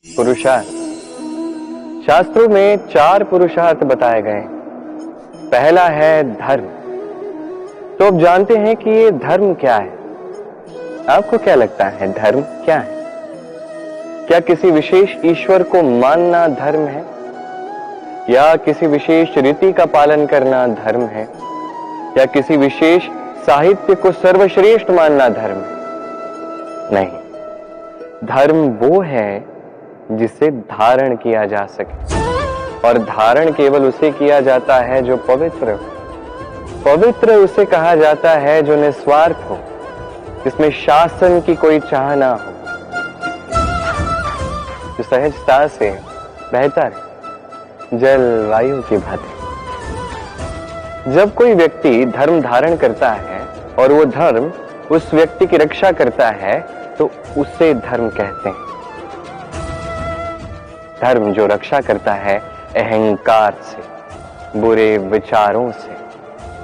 पुरुषार्थ। शास्त्रों में 4 पुरुषार्थ बताए गए। पहला है धर्म। तो अब जानते हैं कि ये धर्म क्या है। आपको क्या लगता है धर्म क्या है? क्या किसी विशेष ईश्वर को मानना धर्म है, या किसी विशेष रीति का पालन करना धर्म है, या किसी विशेष साहित्य को सर्वश्रेष्ठ मानना धर्म है? नहीं, धर्म वो है जिसे धारण किया जा सके, और धारण केवल उसे किया जाता है जो पवित्र हो। पवित्र उसे कहा जाता है जो निस्वार्थ हो, जिसमें शासन की कोई चाह ना हो, जो सहजता से बहता रहे, जलवायु की भांति। जब कोई व्यक्ति धर्म धारण करता है और वो धर्म उस व्यक्ति की रक्षा करता है तो उसे धर्म कहते हैं। धर्म जो रक्षा करता है अहंकार से, बुरे विचारों से।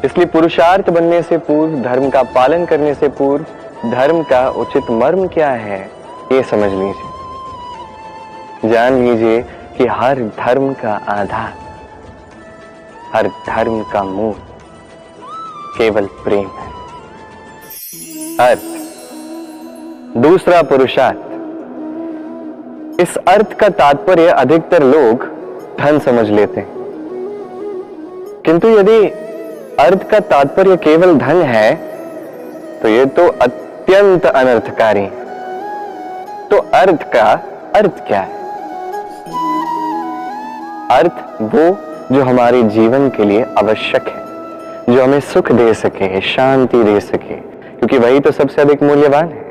इसलिए पुरुषार्थ बनने से पूर्व, धर्म का पालन करने से पूर्व, धर्म का उचित मर्म क्या है ये समझ लीजिए। जान लीजिए कि हर धर्म का आधार, हर धर्म का मूल केवल प्रेम है। अर्थ। दूसरा पुरुषार्थ। इस अर्थ का तात्पर्य अधिकतर लोग धन समझ लेते हैं, किंतु यदि अर्थ का तात्पर्य केवल धन है तो यह तो अत्यंत अनर्थकारी है। तो अर्थ का अर्थ क्या है? अर्थ वो जो हमारे जीवन के लिए आवश्यक है, जो हमें सुख दे सके, शांति दे सके, क्योंकि वही तो सबसे अधिक मूल्यवान है।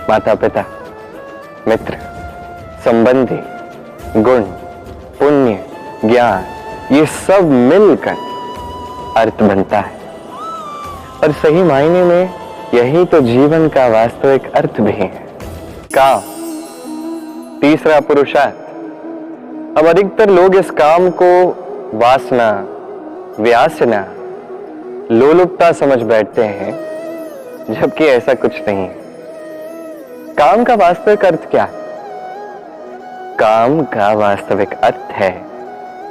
माता पिता, मित्र, संबंधी, गुण, पुण्य, ज्ञान, ये सब मिलकर अर्थ बनता है। और सही मायने में यही तो जीवन का वास्तविक अर्थ भी है। काम। तीसरा पुरुषार्थ। अब अधिकतर लोग इस काम को वासना, व्यासना, लोलुपता समझ बैठते हैं, जबकि ऐसा कुछ नहीं है। काम का वास्तविक अर्थ क्या है? काम का वास्तविक अर्थ है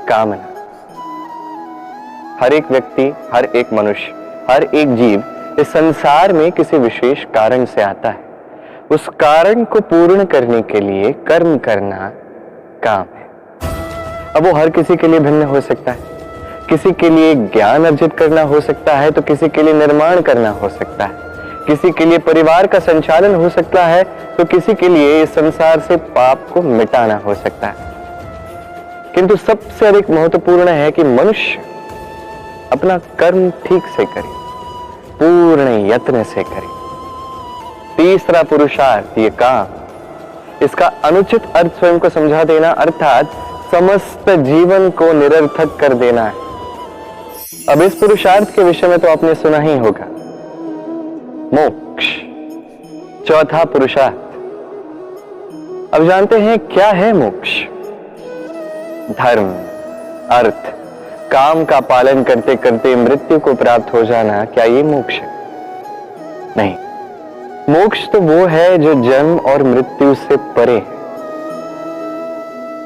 कामना। हर एक व्यक्ति, हर एक मनुष्य, हर एक जीव इस संसार में किसी विशेष कारण से आता है। उस कारण को पूर्ण करने के लिए कर्म करना काम है। अब वो हर किसी के लिए भिन्न हो सकता है। किसी के लिए ज्ञान अर्जित करना हो सकता है, तो किसी के लिए निर्माण करना हो सकता है, किसी के लिए परिवार का संचालन हो सकता है, तो किसी के लिए इस संसार से पाप को मिटाना हो सकता है। किंतु सबसे अधिक महत्वपूर्ण है कि मनुष्य अपना कर्म ठीक से करे, पूर्ण यत्न से करे। तीसरा पुरुषार्थ ये काम। इसका अनुचित अर्थ स्वयं को समझा देना, अर्थात समस्त जीवन को निरर्थक कर देना है। अब इस पुरुषार्थ के विषय में तो आपने सुना ही होगा। मोक्ष। चौथा पुरुषार्थ। अब जानते हैं क्या है मोक्ष। धर्म, अर्थ, काम का पालन करते करते मृत्यु को प्राप्त हो जाना, क्या ये मोक्ष है? नहीं, मोक्ष तो वो है जो जन्म और मृत्यु से परे है।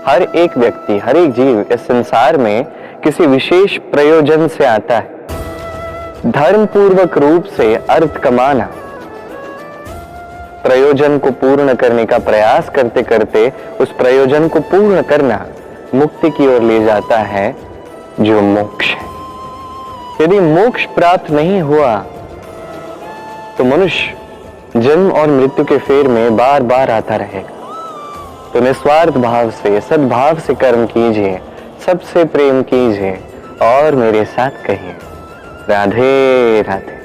हर एक व्यक्ति, हर एक जीव इस संसार में किसी विशेष प्रयोजन से आता है। धर्म पूर्वक रूप से अर्थ कमाना, प्रयोजन को पूर्ण करने का प्रयास करते करते उस प्रयोजन को पूर्ण करना मुक्ति की ओर ले जाता है, जो मोक्ष है। यदि मोक्ष प्राप्त नहीं हुआ तो मनुष्य जन्म और मृत्यु के फेर में बार बार आता रहेगा। तो निस्वार्थ भाव से, सद्भाव से कर्म कीजिए, सबसे प्रेम कीजिए और मेरे साथ कहिए राधे राधे।